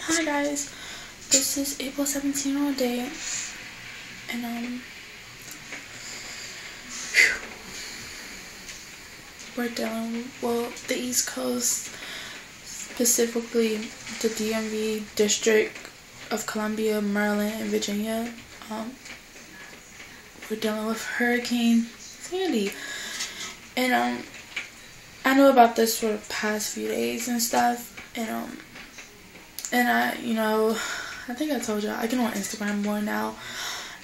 Hi guys, this is April 17th all day, and we're dealing with the East Coast, specifically the DMV District of Columbia, Maryland, and Virginia. We're dealing with Hurricane Sandy, and I know about this for the past few days and stuff, and I think I told y'all I get on Instagram more now,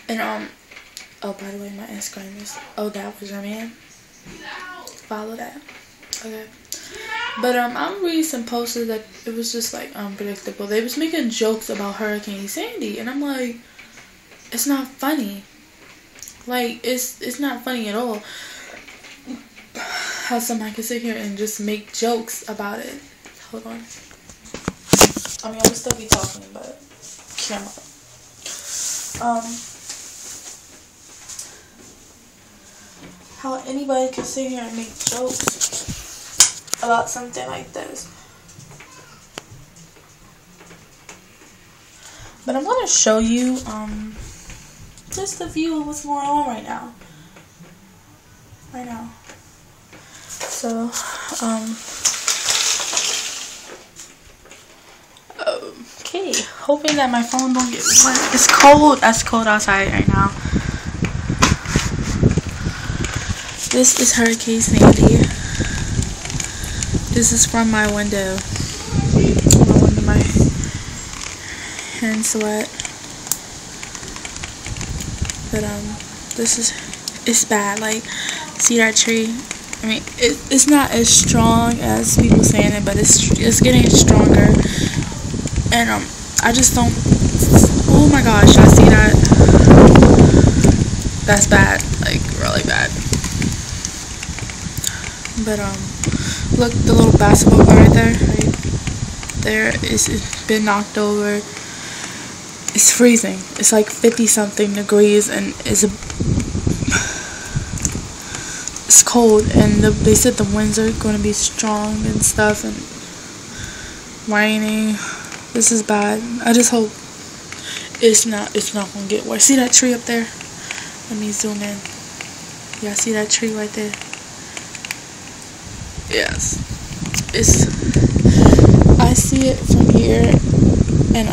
and oh, by the way, my Instagram is that was your man. Follow that, okay. But I read some posters that it was just like unpredictable. They was making jokes about Hurricane Sandy, and I'm like, it's not funny. Like it's not funny at all. How somebody can sit here and just make jokes about it. Hold on. I mean, I would still be talking, but camera. How anybody can sit here and make jokes about something like this. But I'm gonna show you just a view of what's going on right now. So okay, hoping that my phone don't get wet. It's cold. That's cold outside right now. This is Hurricane Sandy. This is from my window. My hands wet. But it's bad. Like, see that tree? I mean, it's not as strong as people saying it, but it's getting stronger. And I just don't. Oh my gosh, I see that. That's bad, like really bad. But look, the little basketball court right there. Right there it's been knocked over. It's freezing. It's like 50-something degrees, and it's cold. And they said the winds are going to be strong and stuff, and raining. This is bad. I just hope it's not gonna get worse. See that tree up there? Let me zoom in. Yeah, see that tree right there? Yes. I see it from here, and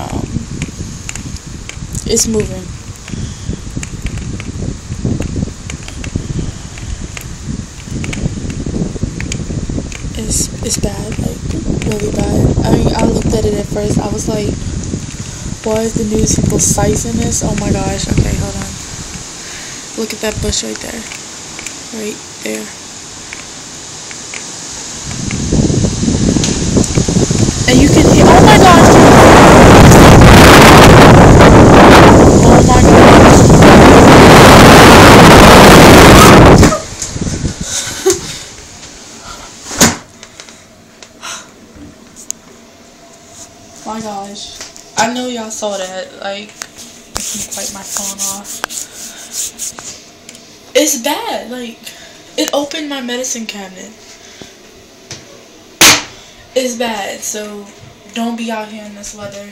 it's moving. It's bad, like really bad. I mean, I looked at it at first. I was like, why is the news people sizing this? Oh my gosh. Okay, hold on. Look at that bush right there. Right there. And you can hear, oh my gosh. Oh my gosh. My gosh, I know y'all saw that. Like, I can wipe my phone off. It's bad. Like, it opened my medicine cabinet. It's bad. So don't be out here in this weather.